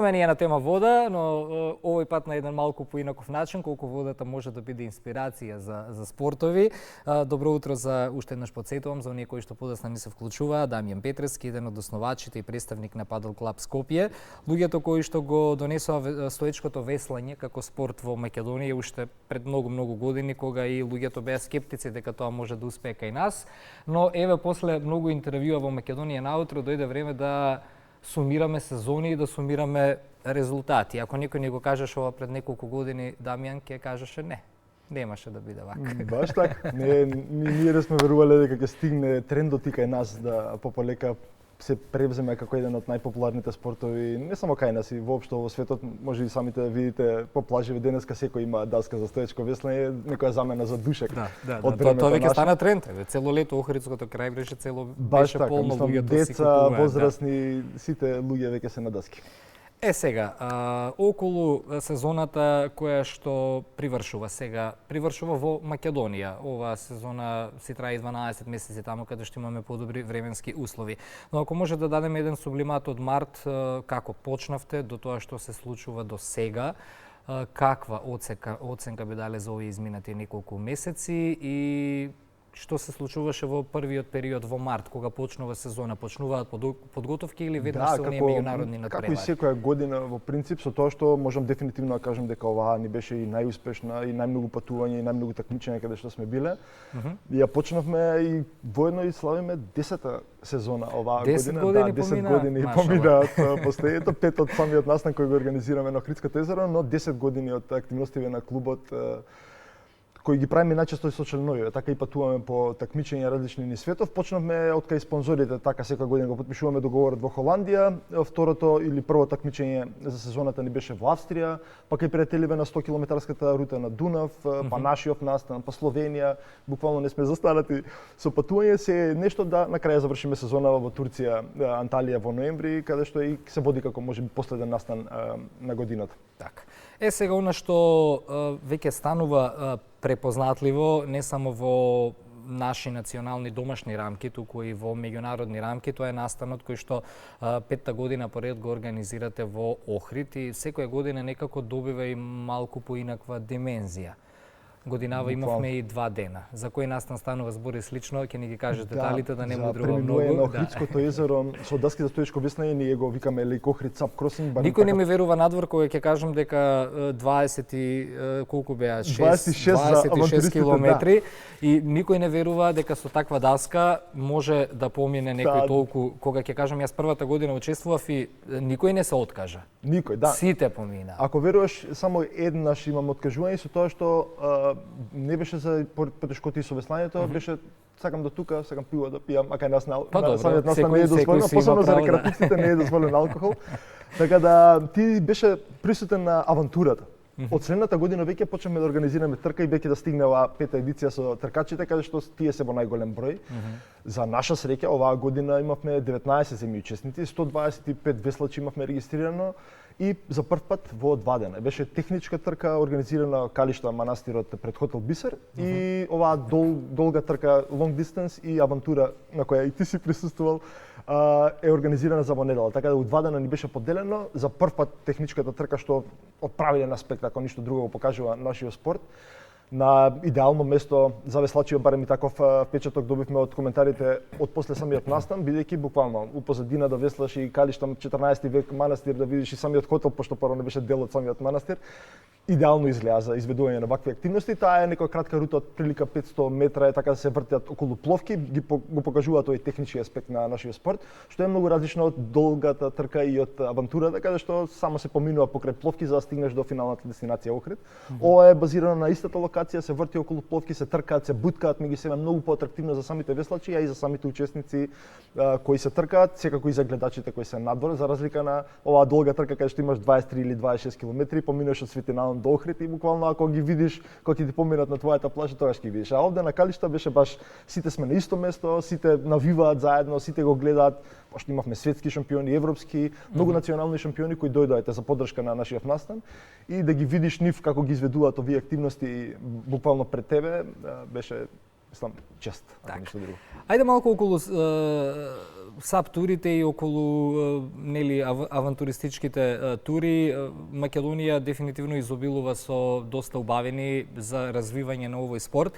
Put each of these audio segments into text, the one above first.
Ние на тема вода, но овој пат на еден малку поинаков начин, колку водата може да биде инспирација за спортови. Добро утро за уште еднаш подсетувам за оние кои што подоцна не се вклучуваат. Дамјан Петрески, еден од основачите и представник на Падел Клаб Скопје. Луѓето кои што го донесоа стоечкото веслање како спорт во Македонија уште пред многу години, кога и луѓето беа скептици дека тоа може да успее кај нас. Но еве после многу интервјуа во Македонија наутро дојде време да сумираме сезони и да сумираме резултати. Ако некој не го кажеше ова пред неколку години, Дамјан ќе кажеше не. Немаше да биде вака. Баш така. Ние не сме верувале дека ќе стигне трендот и кај нас да пополека се превземе како еден од најпопуларните спортови, не само кај нас, и воопшто во светот. Може и самите да видите по плажеви денеска секој има даска за стоечко веслање, некоја замена за душек. Тоа веќе стана тренд. Цело лето Охридското крајбрежје беше полно, луѓето си купуваат. Деца, возрастни, сите луѓе веќе се на даски. Сега, околу сезоната која што привршува во Македонија. Оваа сезона си трае 12 месеци таму каде што имаме подобри временски услови. Но ако може да дадеме еден сублимат од март, како почнавте до тоа што се случува до сега, каква оценка би дале за овие изминати неколку месеци и што се случуваше во првиот период во март, кога почнува сезона? Почнуваат подготовки или веднаш се оние меѓународни надпревари? Како и секоја година, во принцип, со тоа што можам дефинитивно да кажам дека оваа ни беше и најуспешна, и најмногу патување, и најмногу такмичења каде што сме биле. Ја почнавме и воедно и славиме 10-та сезона оваа година. 10 години поминаат после ето 5 од самиот настан кој го организираме на Охридското езеро, но 10 години од активностите на клубот кои ги правиме најчесто и со членови, така и патуваме по такмичења различни низ светов. Почнавме од кај спонзорите, така секоја година го потпишуваме договорот во Холандија. Второто или прво такмичење за сезоната ни беше во Австрија, па кај пријателиве на 100 километарската рута на Дунав, па нашиот настан, па Словенија. Буквално не сме застанати со патување, се нешто да на крај завршиме сезона во Турција, Анталија во ноември, каде што и се води како можеби последен настан на годината. Така. Сега она што веќе станува препознатливо не само во наши национални домашни рамки, туку и во меѓународни рамки, тоа е настанот кој што 5-та година поред го организирате во Охрид и секоја година некако добива и малку поинаква димензија. Годинава имавме и 2 дена. За кој настан станува збор и слично, ќе ни ги кажете деталите да не мудрува многу. На Охридското езеро со даски за стоечко веслање ние го викаме Лейк Охрид Сап Кросинг. Никој не ми верува надвор кога ќе кажам дека 20 и колку беа 26 километри и никој не верува дека со таква даска може да помине некој толку. Кога ќе кажам јас првата година учествував и никој не се откажа. Никој, да. Сите помина. Ако веруваш, само еднаш имам откажување со тоа што не беше за потешкоти со веслањето, беше сакам до тука, сакам пиво да пијам, а кај нас самиот нас не е дозволено, посебно за рекреативците не е дозволен алкохол. Така да ти беше присутен на авантурата. Од следната година веќе почнавме да организираме трка и веќе да стигне оваа 5-та едиција со тркачите, каде што тие се во најголем број. За наша среќа, оваа година имавме 19 земји учесници, 125 веслачи имавме регистрирано и за прв пат во 2 дена. Беше техничка трка организирана Калишта манастирот пред хотел Бисер и оваа долга трка long distance и авантура на која и ти си присуствувал е организирана за во недела. Така да у 2 дена ни беше поделено за прв пат техничката трка што од правилен аспект, ако ништо друго го покажува нашиот спорт. На идеално место за веслачи, барем и таков впечаток добивме од коментарите од после самиот настан, бидејќи буквално у позадина да веслаш и Калишта 14 век манастир, да видиш и самиот хотел, пошто прво не беше дел од самиот манастир, идеално изгледа за изведување на вакви активности. Таа е некоја кратка рута од прилика 500 метра, е така да се вртат околу пловки, го покажуваат тој технички аспект на нашиот спорт, што е многу различно од долгата трка и од авантурата, каде што само се поминува покрај пловки за да стигнеш до финалната дестинација Охрид. Ова е базирано на истата локација, се врти околу пловки, се тркаат, се буткаат, меѓу себе многу поатрактивно за самите веслачи, а и за самите учесници кои се тркаат, секако и за гледачите кои се надвор, за разлика на оваа долга трка каде што имаш 23 или 26 километри, поминуваш од Светинален до Охрид и буквално ако ги видиш кога ќе ти поминат на твојата плажа, тогаш ќе видиш. А овде на Калишта беше баш сите сме на исто место, сите навиваат заедно, сите го гледаат, пошто имавме светски шампиони, европски, многу национални шампиони кои дојдоа за поддршка на нашиот настан и да ги видиш нив како ги изведуваат овие активности буквално пред тебе, беше Мислам, чест, ако ништо друго. Ајде малку околу САП турите и околу нели авантуристичките тури. Македонија дефинитивно изобилува со доста убавени за развивање на овој спорт.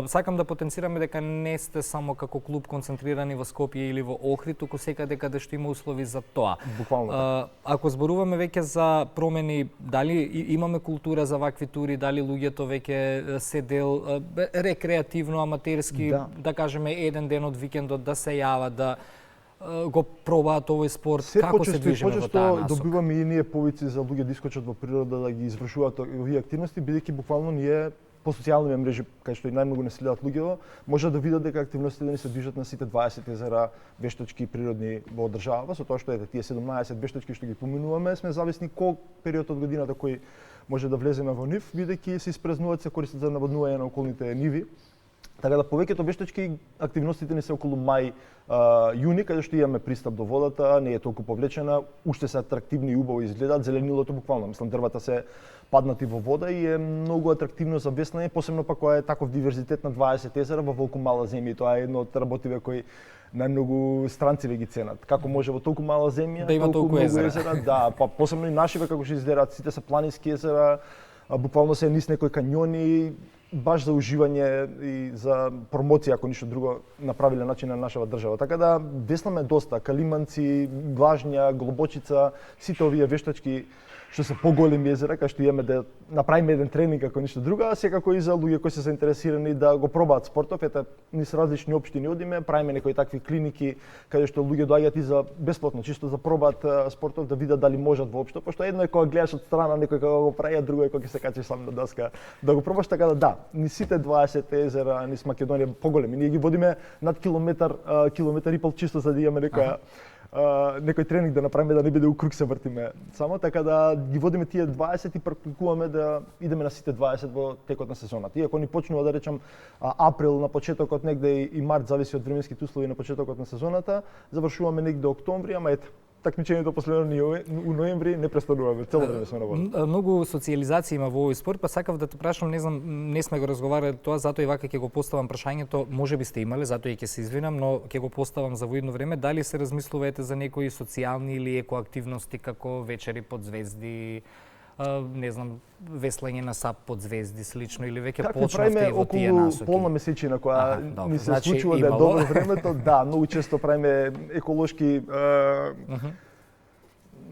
Сакам да потенцираме дека не сте само како клуб концентрирани во Скопје или во Охрид, туку секаде каде што има услови за тоа. Буквално. Ако зборуваме веќе за промени, дали имаме култура за вакви тури, дали луѓето веќе се дел рекреативно, аматерски, да кажеме еден ден од викендот да се јават, да го пробаат овој спорт, како се движиме во таа насока? Добиваме и ние повици за луѓе да искочат во природа да ги извршуваат овие активности, бидејќи буквално ние по социјални мрежи, кај што и најмногу не следат луѓето, може да видат дека активностите ни се движат на сите 20 езера вештачки природни во државава, со тоа што ете тие 17 вештачки што ги поминуваме, сме зависни кој период од годината кој може да влеземе во нив, бидејќи се испразнуваат, се користат за наводнување на околните ниви. Така да повеќето вештачки активностите ни се околу мај, јуни, каде што имаме пристап до водата, не е толку повлечена, уште се атрактивни и убаво изгледаат, зеленилото буквално, мислам дрвата се паднати во вода и е многу атрактивно за веслање, посебно пак кога е таков диверзитет на 20 езера во волку мала земја, тоа е едно од работиве кои најмногу странци ве ги ценат. Како може во толку мала земја, да има толку езера? Да, па посебно и нашиве како што изгледаат, сите се планински езера, буквално се низ некои канјони, баш за уживање и за промоција, ако ништо друго, на правилен начин на нашава држава. Така да весламе доста, Калиманци, Глажња, Глобочица, сите овие вештачки што се поголеми езера, кај што имаме да направиме еден тренинг ако ништо друго, а секако и за луѓе кои се заинтересирани да го пробаат спортов. Ете, низ различни општини одиме, правиме некои такви клиники каде што луѓе доаѓаат и за бесплатно, чисто за пробаат спортов, да видат дали можат воопшто, пошто едно е кога гледаш од страна некој како го прави, а друго е кога ќе се качиш сам на даска да го пробаш. Така да, низ сите 20 езера низ Македонија поголеми. Ние ги водиме над километар и пол чисто за да имаме некој тренинг да направиме, да не биде у круг се вртиме само, така да ги водиме тие 20 и практикуваме да идеме на сите 20 во текот на сезоната. Иако ни почнува да речам април на почетокот негде и март, зависи од временските услови на почетокот на сезоната, завршуваме негде октомври, ама ете, такмичењето последно у ноември не престануваме, цело време сме на вода. Многу социјализација има во овој спорт, па сакав да те прашам, не знам, не сме го разговарале тоа, затоа и вака ќе го поставам прашањето, можеби сте имале, затоа и ќе се извинам, но ќе го поставам за воидно време, дали се размислувате за некои социјални или екоактивности како вечери под звезди, не знам, веслање на САП под звезди слично, или веќе почнавте и во тие насоки? Полна месечина која ни се случува да е добро времето, да, многу често правиме еколошки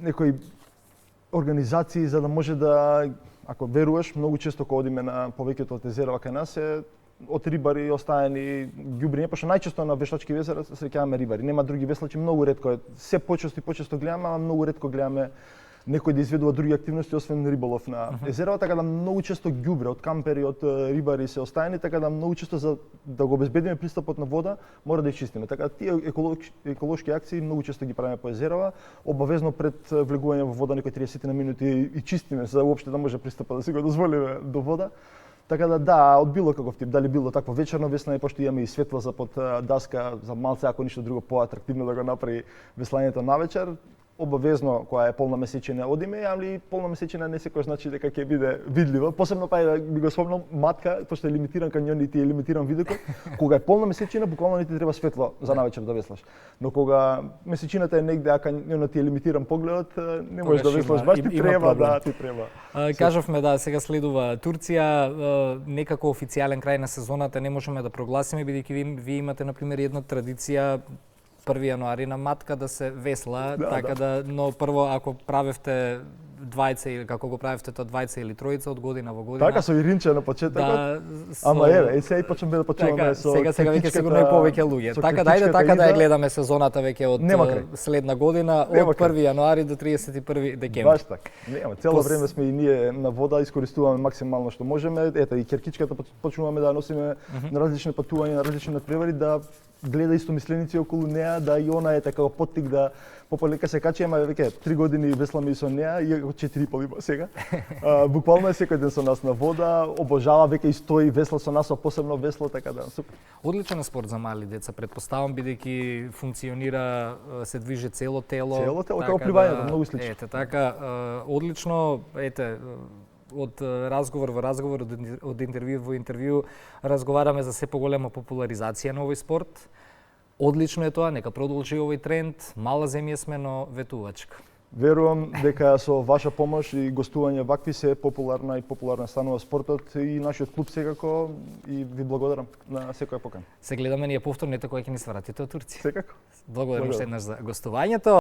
некои организации за да може да, ако веруваш, многу често кога одиме на повеќето од езера кај нас е од рибари оставени ѓубри, пошто најчесто на вештачки езера се среќаваме рибари. Нема други веслачи, многу ретко е. Се почесто гледаме, ама многу ретко гледаме некој да изведува други активности освен риболов на езерава, така да многу често ѓубре од кампери, од рибари се оставени, така да многу често за да го обезбедиме пристапот на вода, мора да чистиме. Така тие еколошки акции многу често ги правиме по езерава, обавезно пред влегување во вода некои 30 на минути и чистиме за уопште да може пристапот да си го дозволиме до вода. Така да, од било каков тип, дали било такво вечерно веслање, пошто имаме и светла за под даска, за малце ако ништо друго поатрактивно да го направи веслањето навечер, обавезно која е полна месечина одиме, али полна месечина не секој значи дека ќе биде видлива. Посебно па да би го спомнам матка, пошто е лимитиран канјон и ти е лимитиран видокот, кога е полна месечина буквално не ти треба светло за навечер да веслаш. Но кога месечината е негде, а канјонот ти е лимитиран погледот, не можеш да веслаш, баш ти треба, да, ти треба. Кажавме да сега следува Турција, некако официјален крај на сезоната не можеме да прогласиме бидејќи вие имате на пример една традиција 1 јануари на матка да се весла, така да, но прво ако правевте двајца или како го правевте тоа двајца или тројца од година во година. Така со иринче на почетокот. Ама сега и почнеме да почуваме со сега веќе сигурно и повеќе луѓе. Така да ја гледаме сезоната веќе од следна година од 1 јануари до 31 декември. Баш така. Нема, цело време сме и ние на вода, искористуваме максимално што можеме. Ето и керкичката почнуваме да носиме на различни патувања, на различни надпревари, да гледа истомисленици околу неа, да и она е како поттик да пополека се качи, ама веќе 3 години весламе и со неа, и 4,5 има сега. Буквално е секој ден со нас на вода, обожава, веќе и стои весла со нас, посебно весло, така да, супер. Одличен спорт за мали деца, претпоставам, бидејќи функционира, се движи цело тело. Цело тело, како пливањето, многу слично. Ете, така, одлично, од разговор во разговор, од интервју во интервју, разговараме за се поголема популаризација на овој спорт. Одлично е тоа, нека продолжи овој тренд. Мала земја сме, но ветувачка. Верувам дека со ваша помош и гостување вакви се популарна станува спортот и нашиот клуб секако, и ви благодарам на секоја покана. Се гледаме ние повторно, ете кога ќе ни свратите од Турција. Секако. Благодарам уште еднаш за гостувањето.